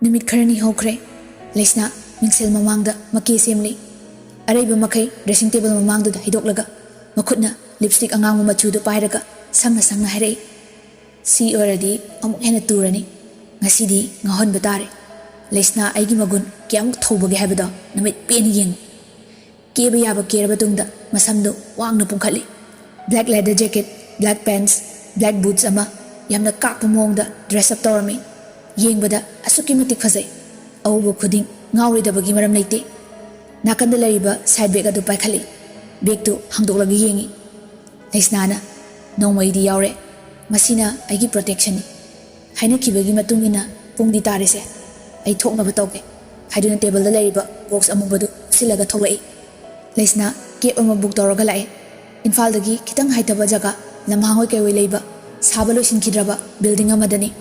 Numit kharani hokre Lesna mingsel mamangda maki semli Araiba makai dressing table mamangda hidoklaga Makutna lipstick angang machudu pairaga Sangna harai Si already amuk hena turani Ngasidi ngahon batare Lesna aigi magun kiamuk thobage habada namit peni yeng Keba yaba keraba tungda masamdo wangna pungkhali Black leather jacket, black pants, black boots ama Yamna kakpa mongda dress up tawrami Yengbada asuki matik fazai Awubo khuding ngawridabagi maram leite Nakanda lariba side bag adu paikhali Bag tu hangdoklagi yengi Lesnana nongmaidi yaure Masina aigi protection ni Haina kibagi matungina pungdi tarise Ai thoknaba tawke Haiduna table da lariba box amubadu silaga thoklai Lesna cab ama book tawraga lae Imphal dagi kitang haitaba jaga lamhangoi kaiwai leiba Saba loisinkidraba building amadani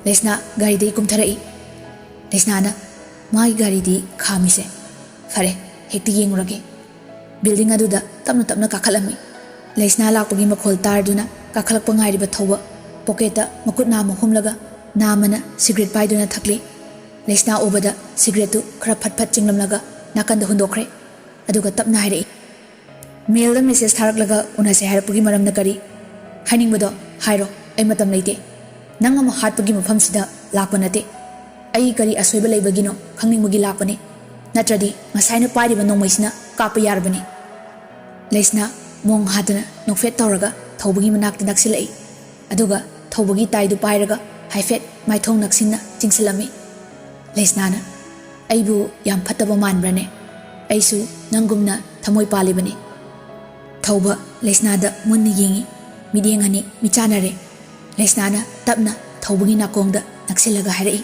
Lesna gari dei kumtharai Lesna na mai gari di khamise Fare hekti yengurage Building aduda tapna kakhalami Lesna lakpagi makhol tarduna kakhalakpa ngairiba thoba Pocketa makut nama humlaga Namana cigarette paiduna thakli Lesna obada cigarette tu khara phat chinglamlaga nakanda hundokre Aduga tapna hairei Mail da message tharaklaga unase hairapagi maramna kari Hainingbado hairo ai matam leite Nang ama hatpagi mafamsida lakpa nate Ai kari asoiba leibagino khangningmagi lakpani Natradi ngasaina pairiba nongmaisina kapa yarbani Lesna mong hatuna nokfet tawraga thawbagi manakta naksilai Aduga thawbagi taidu pairaga haifet maithong naksinna chingsilami Lesna na aibu yam phataba manbrane Aisu nangumna thamoi palibani Thawba Lesna da munni yengi midengani michanare Lesna na tapna thawbagi nakongda naksilaga harai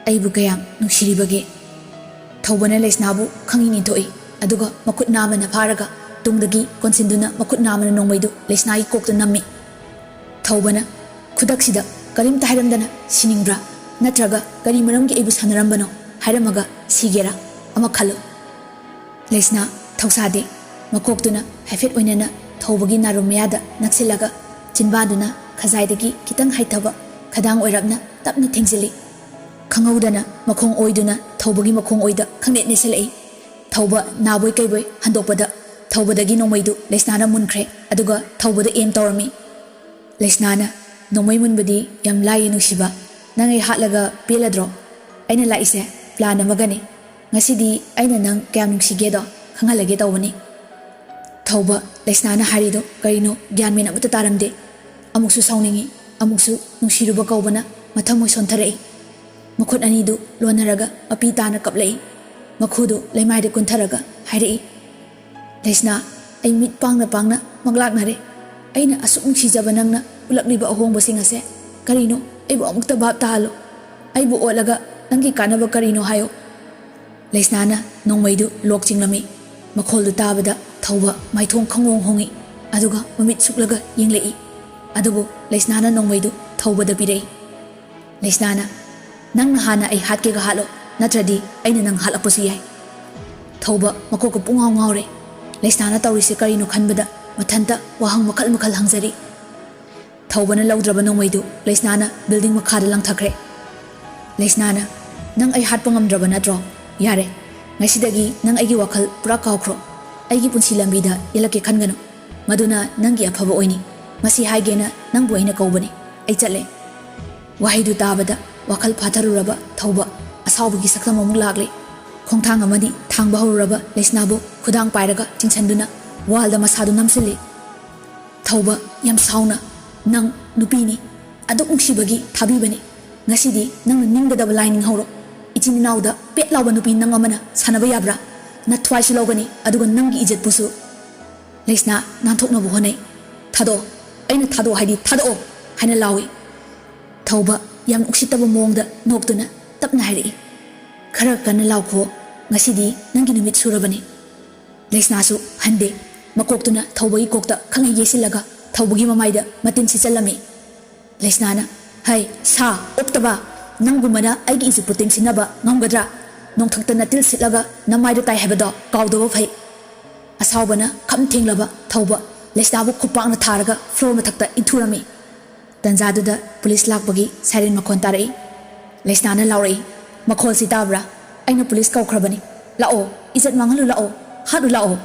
Aibu kayam nungsiribage Thawbana Lesna bu khangini thoi aduga makut namana pharaga tungdagi konsinduna makut namana nongmaidu Lesna gi kokta nammi Thawbana khudaksida karim tahiramdana siningbra natraga kari maramgi aibu sanarambano hairamaga sigera ama khalo Lesna thawsade makoktuna haifet oinana thawbagi narumyada naksilaga chinbaduna khazaidagi kitang haithaba khadang oirapna tapna thengzili Khangaudana makhong oiduna thawbagi makhong oida khangnet neselai thawba naboi kaiboi handokpada thawbadagi nongmaidu Lesnana munkhre aduga thawbada aim tawrami Lesnana nongmai munbadi yam lai nusiba nangai hatlaga peladro aina laise plan amagani ngasidi aina nang kyam nungsigedo khangalage tawbani Thawba Lesnana harido karino gyan mena mata taramde amuksu sauningi amuksu nungsiruba kaubana mathamoi sontharei Makhut anidu lonaraga api tana kaplai Makhudu laimaida kuntharaga hairei Lesna ai mit pangna maglaknare Aina asuk nungsijaba nangna ulakliba ahongba singase Karino aibu amukta bhab tahalo Aibu olaga nangi kanaba karino hayo Lesnana nongmaidu lok chinglami Makholdu tabada thawba maithong khangong hongi Aduga mamit suklaga yenglei Adubu Lesnana nongmaidu thawbada pirei Lesnana Nang nahana ay hatke ga halo natradi ay nang halapusi ay Thawba makoka pungaw ngawre Lesnana tawrisi karino khanbada mathanta wahang makal hangzari Thawba na lawdraba nongmaidu Lesnana building makhada lang thakre Lesnana nang ay hatpa ngamdraba natro yare ngasidagi nang aygi wakal pura kawkro aygi punsi lambida yalake khangano maduna nangi aphaba oini masi haigena nang buaina kawbani ay chatle wahaidu tabada wakal phatharuraba thawba asawbagi saklam amuk lagli khongthang amadi thangba horuraba Lesnabu khudang pairaga chingsanduna walda masadu namsili thawba yam sauna nang nupini aduk ungsibagi thabibani ngasidi nang ningdaba lining horo ichinauda pet lawba nupi nang amana sanaba yabra na thwaisi lawgani aduga nangi ijat pusu Lesna nanthokna bu honai thado aina thado haidi thado haina lawi Thawba yam uksitaba mongda noktuna tapna hairei khara kana lawkho ngasidi nangi numit surabani Lesna su hande makoktuna thawbagi kokta khangai yesilaga thawbagi mamaida matin sichalami Lesna na hai sa oktaba nangumana aigi isi puting sinaba ngamgadra nongthakta natil sitlaga namaida tai habado kawdoba phai asawbana kham thenglaba thawba Lesna bu khupakna tharaga floor mathakta inthurami Tanzaduda police lakpagi siren makhon tarai Lesnana laurai ꯃꯈꯣꯜꯁꯤ ꯇꯥꯕ꯭ꯔꯥ ꯑꯩꯅ police ꯀꯧꯈ꯭ꯔꯕꯅꯤ ꯂꯥꯛꯑꯣ ꯏꯖꯠ ꯃꯥꯡꯍꯜꯂꯨ ꯂꯥꯛꯑꯣ ꯍꯥꯠꯂꯨ ꯂꯥꯛꯑꯣ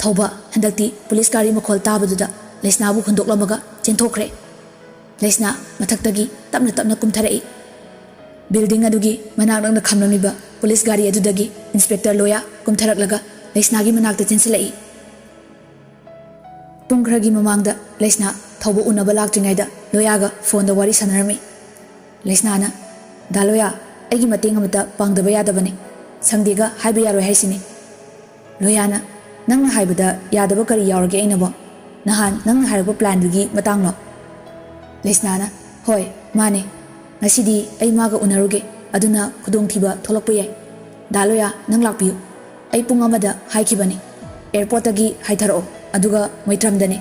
ꯊꯧꯕ ꯍꯟꯗꯛꯇꯤ police ꯒꯥꯔꯤ ꯃꯈꯣꯜ ꯇꯥꯕꯗꯨꯗ ꯂꯩꯁꯅꯥꯕꯨ ꯍꯨꯟꯗꯣꯛꯂꯝꯃꯒ ꯆꯦꯟꯊꯣꯛꯈ꯭ꯔꯦ ꯂꯩꯁꯅꯥ ꯃꯊꯛꯇꯒꯤ ꯇꯞꯅ ꯇꯞꯅ ꯀꯨꯝꯊꯔꯛꯏ ꯕꯤꯜꯗꯤꯡ ꯑꯗꯨꯒꯤ ꯃꯅꯥꯛ ꯅꯛꯅ ꯈꯝꯂꯝꯂꯤꯕ ꯄꯨꯂꯤꯁ ꯒꯥꯔꯤ ꯑꯗꯨꯗꯒꯤ ꯏꯟꯁꯄꯦꯛꯇꯔ ꯂꯣꯌꯥ ꯀꯨꯝꯊꯔꯛꯂꯒ ꯂꯩꯁꯅꯥꯒꯤ ꯃꯅꯥꯛꯇ ꯆꯦꯟꯁꯤꯜꯂꯛꯏ ꯄꯨꯡ ꯈꯔꯒꯤ ꯃꯃꯥꯡꯗ ꯂꯩꯁꯅꯥ ꯊꯧꯕ ꯎꯅꯕ ꯂꯥꯛꯇ꯭ꯔꯤꯉꯩꯗ ꯂꯣꯌꯥꯒ ꯐꯣꯟꯗ ꯋꯥꯔꯤ ꯁꯥꯟꯅꯔꯝꯃꯤ ꯂꯩꯁꯅꯥꯅ ꯗꯥ ꯂꯣꯌꯥ ꯑꯩꯒꯤ ꯃꯇꯦꯡ ꯑꯃꯠꯇ ꯄꯥꯡꯗꯕ ꯌꯥꯗꯕꯅꯤ ꯁꯪꯗꯦꯒ ꯍꯥꯏꯕ ꯌꯥꯔꯣꯏ ꯍꯥꯏꯁꯤꯅꯤ ꯂꯣꯌꯥꯅ ꯅꯪꯅ ꯍꯥꯏꯕꯗ ꯌꯥꯗꯕ ꯀꯔꯤ ꯌꯥꯎꯔꯒꯦ ꯑꯩꯅꯕꯣ ꯅꯍꯥꯟ ꯅꯪꯅ ꯍꯥꯏꯔꯛꯄ ꯄ꯭ꯂꯥꯟꯗꯨꯒꯤ ꯃꯇꯥꯡꯂꯣ ꯂꯩꯁꯅꯥꯅ ꯍꯣꯏ ꯃꯥꯅꯦ ꯉꯁꯤꯗꯤ ꯑꯩ ꯃꯥꯒ ꯎꯅꯔꯨꯒꯦ ꯑꯗꯨꯅ ꯈꯨꯗꯣꯡꯊꯤꯕ ꯊꯣꯛꯂꯛꯄ ꯌꯥꯏ ꯗꯥ ꯂꯣꯌꯥ ꯅꯪ ꯂꯥꯛꯄꯤꯌꯨ ꯑꯩ ꯄꯨꯡ ꯑꯃꯗ ꯍꯥꯏꯈꯤꯕꯅꯤ ꯑꯦꯌꯔꯄꯣꯔꯠꯇꯒꯤ ꯍꯥꯏꯊꯔꯛꯑꯣ ꯑꯗꯨꯒ ꯃꯩꯇ꯭ꯔꯝꯗꯅꯤ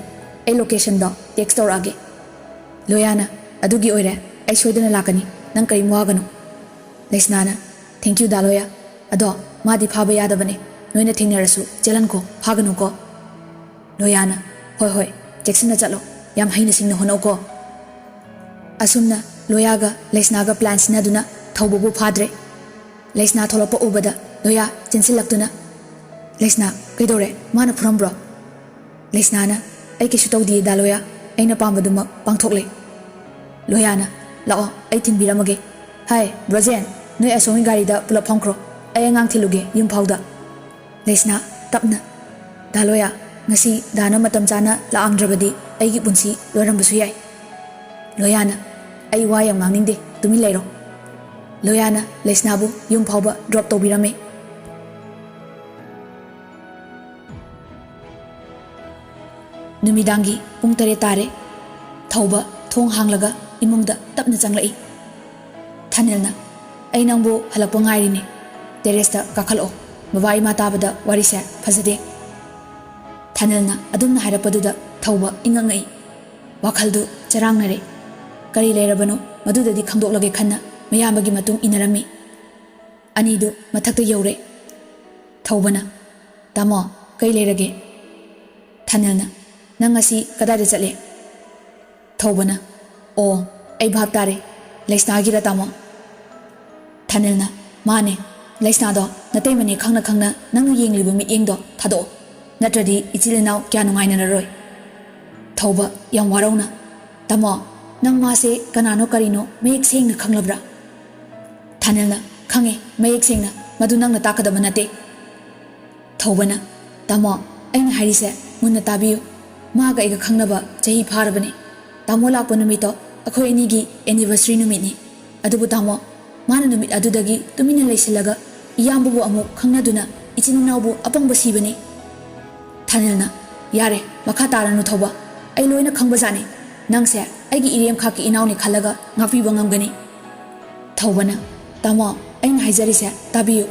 ꯑꯩ ꯂꯣꯀꯦꯁꯟꯗꯣ ꯇꯦꯛꯁ ꯇꯧꯔꯛꯑꯒꯦ ꯂꯣꯌꯥꯅ ꯑꯗꯨꯒꯤ ꯑꯣꯏꯔꯦ ꯑꯩ ꯁꯣꯏꯗꯅ ꯂꯥꯛꯀꯅꯤ ꯅꯪ ꯀꯔꯤꯝ ꯋꯥꯒꯅꯨ ꯂꯩꯁꯅꯥꯅ ꯊꯦꯡꯛꯌꯨ ꯗꯥ ꯂꯣꯌꯥ ꯑꯗꯣ ꯃꯥꯗꯤ ꯐꯥꯕ ꯌꯥꯗꯕꯅꯤ ꯅꯣꯏꯅ ꯊꯦꯡꯅꯔꯁꯨ ꯆꯦꯜꯍꯟꯈꯣ ꯐꯥꯒꯅꯨꯀꯣ ꯂꯣꯌꯥꯅ ꯍꯣꯏ ꯍꯣꯏ ꯆꯦꯛꯁꯤꯟꯅ ꯆꯠꯂꯣ ꯌꯥꯝ ꯍꯩꯅ ꯁꯤꯡꯅ ꯍꯣꯠꯅꯧꯀꯣ ꯑꯁꯨꯝꯅ ꯂꯣꯌꯥꯒ ꯂꯩꯁꯅꯥꯒ ꯄ꯭ꯂꯥꯟ ꯁꯤꯟꯅꯗꯨꯅ ꯊꯧꯕꯕꯨ ꯐꯥꯗ꯭ꯔꯦ ꯂꯩꯁꯅꯥ ꯊꯣꯛꯂꯛꯄ ꯎꯕꯗ ꯂꯣꯌꯥ ꯆꯦꯟꯁꯤꯜꯂꯛꯇꯨꯅ ꯂꯩꯁꯅꯥ ꯀꯩꯗꯧꯔꯦ ꯃꯥꯅ ꯐꯨꯔꯝꯕ꯭ꯔꯣ ꯂꯩꯁꯅꯥꯅ ꯑꯩ ꯀꯩꯁꯨ ꯇꯧꯗꯤꯌꯦ ꯗꯥ ꯂꯣꯌꯥ ꯑꯩꯅ ꯄꯥꯝꯕꯗꯨꯃꯛ ꯄꯥꯡꯊꯣꯛꯂꯦ ꯂꯣꯌꯥꯅ ꯂꯥꯛꯑꯣ ꯑꯩ ꯊꯤꯟꯕꯤꯔꯝꯃꯒꯦ ꯍꯥꯏ ꯕ꯭ꯔꯣꯖꯦꯟ ꯅꯣꯏ ꯑꯁꯣꯝꯒꯤ ꯒꯥꯔꯤꯗ ꯄꯨꯂꯞ ꯐꯝꯈ꯭ꯔꯣ ꯑꯩ ꯑꯉꯥꯡ ꯊꯤꯜꯂꯨꯒꯦ ꯌꯨꯝ ꯐꯥꯎꯗ ꯂꯩꯁꯅꯥ ꯇꯞꯅ ꯗꯥ ꯂꯣꯌꯥ ꯉꯁꯤ ꯗꯥꯅ ꯃꯇꯝ ꯆꯥꯅ ꯂꯥꯛꯑꯝꯗ꯭ꯔꯕꯗꯤ ꯑꯩꯒꯤ ꯄꯨꯟꯁꯤ ꯂꯣꯏꯔꯝꯕꯁꯨ ꯌꯥꯏ ꯂꯣꯌꯥꯅ ꯑꯩ ꯋꯥ ꯌꯥꯝ ꯉꯥꯡꯅꯤꯡꯗꯦ ꯇꯨꯃꯤꯟ ꯂꯩꯔꯣ ꯂꯣꯌꯥꯅ ꯂꯩꯁꯅꯥꯕꯨ ꯌꯨꯝ ꯐꯥꯎꯕ ꯗ꯭ꯔꯣꯞ ꯇꯧꯕꯤꯔꯝꯃꯤ ꯅꯨꯃꯤꯗꯥꯡꯒꯤ ꯄꯨꯡ 7 ꯇꯥꯔꯦ ꯊꯧꯕ ꯊꯣꯡ ꯍꯥꯡꯂꯒ ꯏꯃꯨꯡꯗ ꯇꯞꯅ ꯆꯪꯂꯛꯏ ꯊꯥꯅꯤꯜꯅ ꯑꯩ ꯅꯪꯕꯨ ꯍꯜꯂꯛꯄ ꯉꯥꯏꯔꯤꯅꯤ ꯇꯦꯔꯦꯁꯇ ꯀꯥꯈꯠꯂꯛꯑꯣ ꯕꯕꯥ ꯏꯃꯥ ꯇꯥꯕꯗ ꯋꯥꯔꯤꯁꯦ ꯐꯖꯗꯦ ꯊꯥꯅꯤꯜꯅ ꯑꯗꯨꯝꯅ ꯍꯥꯏꯔꯛꯄꯗꯨꯗ ꯊꯧꯕ ꯏꯉꯛꯉꯛꯏ ꯋꯥꯈꯜꯗꯨ ꯆꯔꯥꯡꯅꯔꯦ ꯀꯔꯤ ꯂꯩꯔꯕꯅꯣ ꯃꯗꯨꯗꯗꯤ ꯈꯪꯗꯣꯛꯂꯒꯦ ꯈꯟꯅ ꯃꯌꯥꯝꯕꯒꯤ ꯃꯇꯨꯡ ꯏꯟꯅꯔꯝꯃꯤ ꯑꯅꯤꯗꯨ ꯃꯊꯛꯇ ꯌꯧꯔꯦ ꯊꯧꯕꯅ ꯇꯥꯃꯣ ꯀꯩ ꯂꯩꯔꯒꯦ ꯊꯥꯅꯤꯜꯅ ꯅꯪ ꯉꯁꯤ ꯀꯗꯥꯏꯗ ꯆꯠꯂꯦ ꯊꯧꯕꯅ ꯑꯣ ꯑꯩ ꯚꯥꯞ ꯇꯥꯔꯦ ꯂꯩꯁꯅꯥꯒꯤꯔ ꯇꯥꯃꯣ ꯊꯥꯅꯤꯜꯅ ꯃꯥꯅꯦ ꯂꯩꯁꯅꯥꯗꯣ ꯅꯇꯩꯃꯅꯦ ꯈꯪꯅ ꯈꯪꯅ ꯅꯪꯅ ꯌꯦꯡꯂꯤꯕ ꯃꯤꯠꯌꯦꯡꯗꯣ ꯊꯥꯗꯣꯛꯑꯣ ꯅꯠꯇ꯭ꯔꯗꯤ ꯏꯆꯤꯜ ꯏꯅꯥꯎ ꯀꯌꯥ ꯅꯨꯡꯉꯥꯏꯅꯔꯔꯣꯏ ꯊꯧꯕ ꯌꯥꯝ ꯋꯥꯔꯧꯅ ꯇꯥꯃꯣ ꯅꯪ ꯃꯥꯁꯦ ꯀꯅꯥꯅꯣ ꯀꯔꯤꯅꯣ ꯃꯌꯦꯛ ꯁꯦꯡꯅ ꯈꯪꯂꯕ꯭ꯔꯥ ꯊꯥꯅꯤꯜꯅ ꯈꯪꯉꯦ ꯃꯌꯦꯛ ꯁꯦꯡꯅ ꯃꯗꯨ ꯅꯪꯅ ꯇꯥꯛꯀꯗꯕ ꯅꯠꯇꯦ ꯊꯧꯕꯅ ꯇꯥꯃꯣ ꯑꯩꯅ ꯍꯥꯏꯔꯤꯁꯦ ꯃꯨꯟꯅ ꯇꯥꯕꯤꯌꯨ ꯃꯥꯒ ꯑꯩꯒ ꯈꯪꯅꯕ ꯆꯍꯤ ꯐꯥꯔꯕꯅꯤ ꯇꯥꯃꯣ ꯂꯥꯛꯄ ꯅꯨꯃꯤꯠꯇꯣ ꯑꯩꯈꯣꯏ ꯑꯅꯤꯒꯤ ꯑꯦꯅꯤꯚꯔꯁꯔꯤ ꯅꯨꯃꯤꯠꯅꯤ ꯑꯗꯨꯕꯨ ꯇꯥꯃꯣ ꯃꯥꯅ ꯅꯨꯃꯤꯠ ꯑꯗꯨꯗꯒꯤ ꯇꯨꯃꯤꯟꯅ ꯂꯩꯁꯤꯜꯂꯒ ꯏꯌꯥꯝꯕꯕꯨ ꯑꯃꯨꯛ ꯈꯪꯅꯗꯨꯅ ꯏꯆꯤꯟ ꯏꯅꯥꯎꯕు ꯑꯄꯪꯕ ꯁꯤꯕꯅꯤ ꯊꯥꯅꯤꯜꯅ ꯌꯥꯔꯦ ꯃꯈꯥ ꯇꯥꯔꯅꯨ ꯊꯧꯕ ꯑꯩ ꯂꯣꯏꯅ ꯈꯪꯕꯖꯥꯠꯅꯤ ꯅꯪꯁꯦ ꯑꯩꯒꯤ ꯏꯔꯦꯝꯈꯥꯛꯀꯤ ꯏꯅꯥꯎꯅꯤ ꯈꯜꯂꯒ ꯉꯥꯛꯄꯤꯕ ꯉꯝꯒꯅꯤ ꯊꯧꯕꯅ ꯇꯥꯃꯣ ꯑꯩꯅ ꯍꯥꯏꯖꯔꯤꯁꯦ ꯇꯥꯕꯤꯌꯨ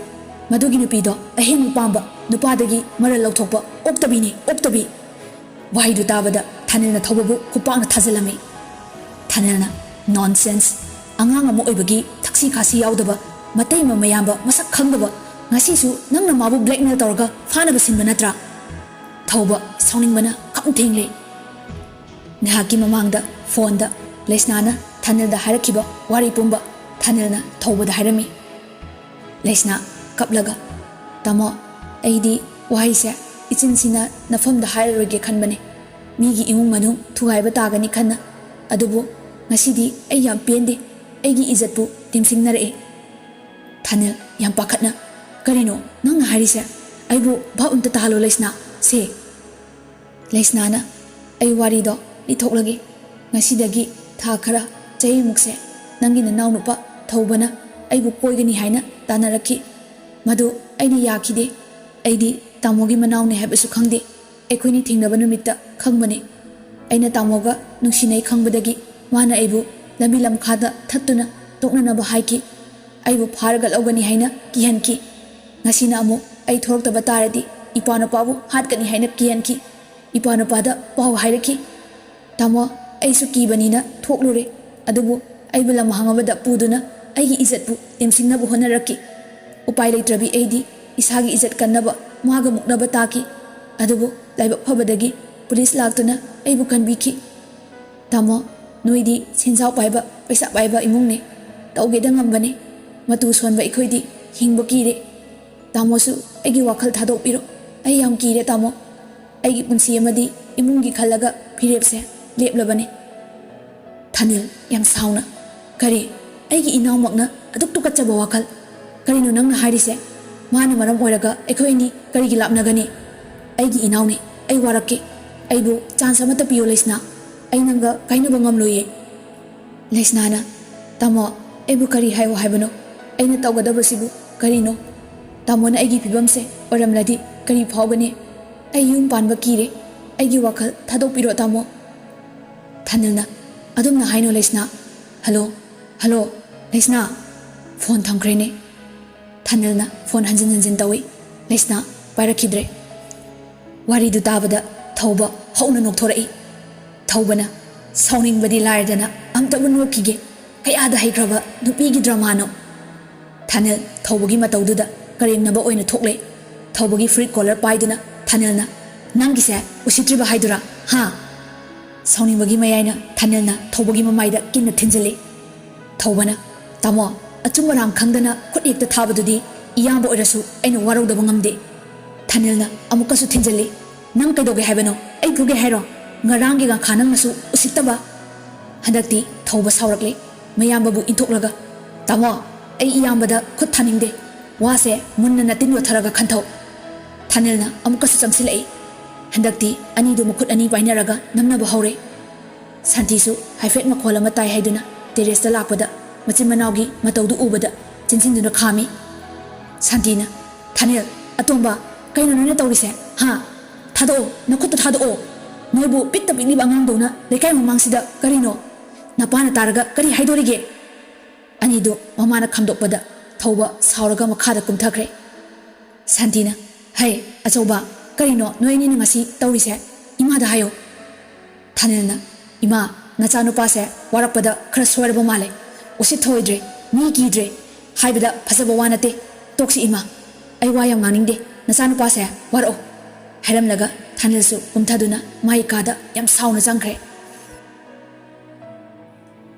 ꯃꯗꯨꯒꯤ ꯅꯨꯄꯤꯗꯣ ꯑꯍꯦꯟꯕ ꯄꯥꯝꯕ ꯅꯨꯄꯥꯗꯒꯤ ꯃꯔꯜ ꯂꯧꯊꯣꯛꯄ ꯑꯣꯛꯇꯕꯤꯅꯤ ꯑꯣꯛꯇꯕꯤ ꯋꯥꯍꯩꯗꯨ ꯇꯥꯕꯗ ꯊꯥꯅꯤꯜꯅ ꯊꯧꯕꯕꯨ ꯈꯨꯄꯥꯛꯅ ꯊꯥꯖꯤꯜꯂꯝꯃꯤ ꯊꯥꯅꯤꯜꯅ ꯅꯣꯟꯁꯦꯟꯁ ꯑꯉꯥꯡ ꯑꯃ ꯑꯣꯏꯕꯒꯤ ꯊꯛꯁꯤ ꯈꯥꯁꯤ ꯌꯥꯎꯗꯕ ꯃꯇꯩꯃ ꯃꯌꯥꯝꯕ ꯃꯁꯛ ꯈꯪꯗꯕ ꯉꯁꯤꯁꯨ ꯅꯪꯅ ꯃꯥꯕꯨ ꯕ꯭ꯂꯦꯛꯃꯦꯜ ꯇꯧꯔꯒ ꯐꯥꯅꯕ ꯁꯤꯟꯕ ꯅꯠꯇ꯭ꯔꯥ ꯊꯧꯕ ꯁꯥꯎꯅꯤꯡꯕꯅ ꯈꯝ ꯊꯦꯡꯂꯦ ꯉꯥꯏꯍꯥꯛꯀꯤ ꯃꯃꯥꯡꯗ ꯐꯣꯟꯗ ꯂꯩꯁꯅꯥꯅ ꯊꯥꯅꯤꯜꯗ ꯍꯥꯏꯔꯛꯈꯤꯕ ꯋꯥꯔꯤ ꯄꯨꯝꯕ ꯊꯥꯅꯤꯜꯅ ꯊꯧꯕꯗ ꯍꯥꯏꯔꯝꯃꯤ ꯂꯩꯁꯅꯥ ꯀꯞꯂꯒ ꯇꯥꯃꯣ ꯑꯩꯗꯤ ꯋꯥꯍꯩꯁꯦ ꯏꯆꯤꯟꯁꯤꯅ ꯅꯐꯝꯗ ꯍꯥꯏꯔꯔꯣꯏꯒꯦ ꯈꯟꯕꯅꯤ ꯃꯤꯒꯤ ꯏꯃꯨꯡ ꯃꯅꯨꯡ ꯊꯨꯒꯥꯏꯕ ꯇꯥꯒꯅꯤ ꯈꯟꯅ ꯑꯗꯨꯕꯨ ꯉꯁꯤꯗꯤ ꯑꯩ ꯌꯥꯝ ꯄꯦꯟꯗꯦ ꯑꯩꯒꯤ ꯏꯖꯠꯄꯨ ꯇꯦꯝꯁꯤꯡꯅꯔꯛꯑꯦ ꯊꯥꯅꯤꯜ ꯌꯥꯝ ꯄꯥꯈꯠꯅ ꯀꯔꯤꯅꯣ ꯅꯪꯅ ꯍꯥꯏꯔꯤꯁꯦ ꯑꯩꯕꯨ ꯚꯥꯞ ꯑꯝꯇ ꯇꯥꯍꯜꯂꯣ ꯂꯩꯁꯅꯥ ꯁꯦ ꯂꯩꯁꯅꯥꯅ ꯑꯩ ꯋꯥꯔꯤꯗꯣ ꯂꯤꯊꯣꯛꯂꯒꯦ ꯉꯁꯤꯗꯒꯤ ꯊꯥ ꯈꯔ ꯆꯍꯤꯃꯨꯛꯁꯦ ꯅꯪꯒꯤ ꯅꯅꯥꯎ ꯅꯨꯄꯥ ꯊꯧꯕꯅ ꯑꯩꯕꯨ ꯀꯣꯏꯒꯅꯤ ꯍꯥꯏꯅ ꯇꯥꯟꯅꯔꯛꯈꯤ ꯃꯗꯨ ꯑꯩꯅ ꯌꯥꯈꯤꯗꯦ ꯑꯩꯗꯤ ꯇꯥꯃꯣꯒꯤ ꯃꯅꯥꯎꯅꯤ ꯍꯥꯏꯕꯁꯨ ꯈꯪꯗꯦ ꯑꯩꯈꯣꯏꯅꯤ ꯊꯦꯡꯅꯕ ꯅꯨꯃꯤꯠꯇ ꯈꯪꯕꯅꯤ ꯑꯩꯅ ꯇꯥꯃꯣꯒ ꯅꯨꯡꯁꯤꯅꯩ ꯈꯪꯕꯗꯒꯤ ꯃꯥꯅ ꯑꯩꯕु ꯂꯝꯕꯤ ꯂꯝꯈꯥꯗ ꯊꯠꯇꯨꯅ ꯇꯣꯛꯅꯅꯕ ꯍꯥꯏꯈꯤ ꯑꯩꯕु ꯐꯥꯔꯒ ꯂꯧꯒꯅꯤ ꯍꯥꯏꯅ ꯀꯤꯍꯟꯈꯤ ꯉꯁꯤꯅ ꯑꯃꯨꯛ ꯑꯩ ꯊꯣꯔꯛꯇꯕ ꯇꯥꯔꯗꯤ ꯏꯄꯥꯅꯨꯄꯥꯕꯨ ꯍꯥꯠꯀꯅꯤ ꯍꯥꯏꯅ ꯀꯤꯍꯟꯈꯤ ꯏꯄꯥꯅꯨꯄꯥꯗ ꯄꯥꯎ ꯍꯥꯏꯔꯛꯈꯤ ꯇꯥꯃꯣ ꯑꯩꯁꯨ ꯀꯤꯕꯅꯤꯅ ꯊꯣꯛꯂꯨꯔꯦ ꯑꯗꯨꯕꯨ ꯑꯩꯕु ꯂꯝ ꯍꯥꯡꯕꯗ ꯄꯨꯗꯨꯅ ꯑꯩꯒꯤ ꯏꯖꯠꯄꯨ ꯇꯦꯝꯁꯤꯡꯅꯕ ꯍꯣꯠꯅꯔꯛꯈꯤ ꯎꯄꯥꯏ ꯂꯩꯇ꯭ꯔꯕꯤ ꯑꯩꯗꯤ ꯏꯁꯥꯒꯤ ꯏꯖꯠ ꯀꯟꯅꯕ ꯃꯥꯒ ꯃꯨꯛꯅꯕ ꯇꯥꯈꯤ ꯑꯗꯨꯕꯨ ꯂꯥꯏꯕꯛ ꯐꯕꯗꯒꯤ ꯄꯨꯂꯤꯁ ꯂꯥꯛꯇꯨꯅ ꯑꯩꯕु ꯀꯟꯕꯤꯈꯤ ꯇꯥꯃꯣ ꯅꯣꯏꯗꯤ ꯁꯦꯟꯖꯥꯎ ꯄꯥꯏꯕ ꯄꯩꯁꯥ ꯄꯥꯏꯕ ꯏꯃꯨꯡꯅꯤ ꯇꯧꯒꯦꯗ ꯉꯝꯕꯅꯤ matu sonba ikhoi di hingba kire tamo su aigi wakhal thadok piro ai yam kire tamo aigi punsi amadi imungi khalaga phirep se leplabane Thanil yang sauna kari aigi inaw makna aduk tukat chaba wakhal kari no nang na harise mana maram oiraga ekhoi ni kari gi lapna gani aigi inaw ni ai warakke aibu chance amata piyo lesna ai nanga kaina bangam loye lesna na tamo aibu kari hayo haibano aina tawgadabra sibu kari no tamo na aigi pibam se oramladi kari phawgani ai yum panba kire aigi wakhal thadok piro tamo Thanil na adum na haino lesna hello hello lesna phone thamkrene Thanil na phone hanjin tawi lesna pairakidre wari du tabada thauba hauna nokthora thaubana sauning badi laidana amta bunokige kayada haikraba nupi gi drama no Thanil thaubogi mataududa karemnaba oina thokle thaubogi free collar paiduna Thanil na nangi se usitriba haidura ha sauning bagi mayayna Thanil na thaubogi mamaida kinna thinjali thaubana tamo achumbarang khangdana khut ekta thabadudi iyamba oirasu aina warauda bangamde Thanil na amukasu thinjali nang kaidoge haibano ai puge hairo ngarangi ga khanang nasu usittaba hadakti thauba saurakle mayambabu inthoklaga tamo ai iyambada khut thaningde wase munna natin watharaga khanthau Thanil na amukasu chamsilai hadakti ani du mukhut ani painaraga namnaba haure santisu haifet makhola matai haiduna terrace la lakpada machin manawgi mataudu ubada chinsinduna khami santina Thanil atomba kaino nana tawrise ha thado nakhut thado noibu pitta bini bangang dona lekai mamangsida karino napana taraga kari haidorige ani do mamana khamdokpada thauba sauraga makhada kumthakre santina hai achauba karino noini ni ngasi tawrise ima da hayo Thanil na ima nacha nupa se warakpada khara soirba male usi thoidre ni kidre haibada phasaba wanate toksi ima ai wayam nganingde nacha nupa se waro haramlaga Thanil su kumthaduna mai kada yam sauna jangkhre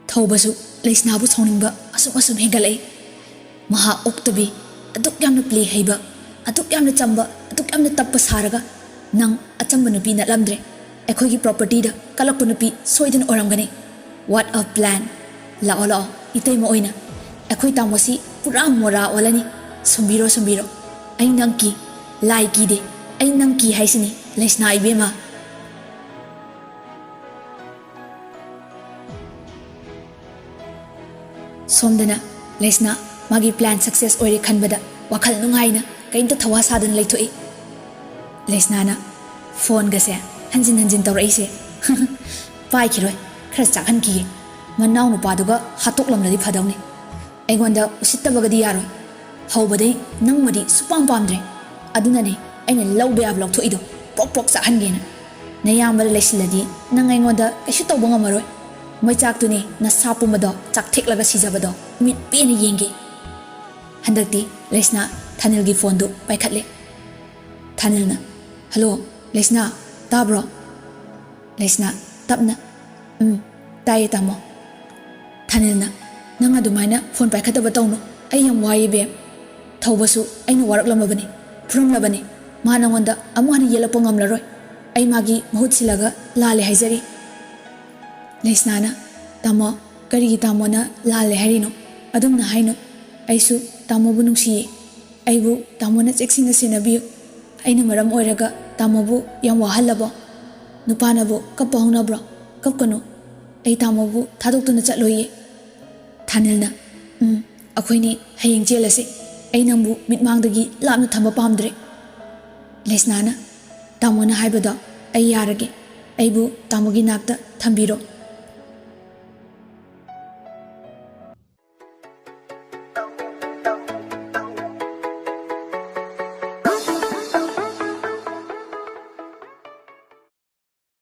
thaubasu leisnabu sauningba asum hengalai maha oktabi aduk yamna play heiba aduk yamna chamba aduk yamna tappa saraga nang achamba nupi na lamdre ekhogi property da kalakpu nupi soidan oramgani what a plan la ola itay mo oina ekhoi tamosi pura mora olani sumbiro ai nangki lai ki de ai nangki haisini lesna ibema somdana lesna magi plan success oire khanbada wakhal nungaina kainta thawa sadan leithoi lesna na phone ga se hanjin tawrai se pai khiroi khara chakhan ki manau nu paduga hatok lamladi phadawni aigonda usittabagadi yaroi hawbadai nangmadi supam pamdre adunane aina lawbe ab lokthoi do pok chahangena nayambar lesiladi nang aingoda kaishu tawba ngamaroi maichak tuni na sapumado chak theklaga sijabado mit peni yenge handakti lesna Thanil gi phone do paikhatle Thanil na hello lesna tabro lesna tapna taye tamo Thanil na nang adumaina phone paikhataba tawno ai yam waye be thaubasu aina waraklamabani phurumlabani manangonda amuhani yelappo ngamlaroi ai magi mahut silaga lale haizari lesna na tamo kari tamo na lale harino adumna haino aisu tamo bu nungsi aibu tamo na chexing na sinabiyo aina maram oiraga tamo bu yam wahalabo nupana bu kapahuna bro kapkano ai tamo bu thadok na chatloye Thanil na akhoini hayeng jelase ai nambu mitmangdagi lapna thamba pamdre lesna na tamo na haibada ai yarage aibu tamogi nakta thambiro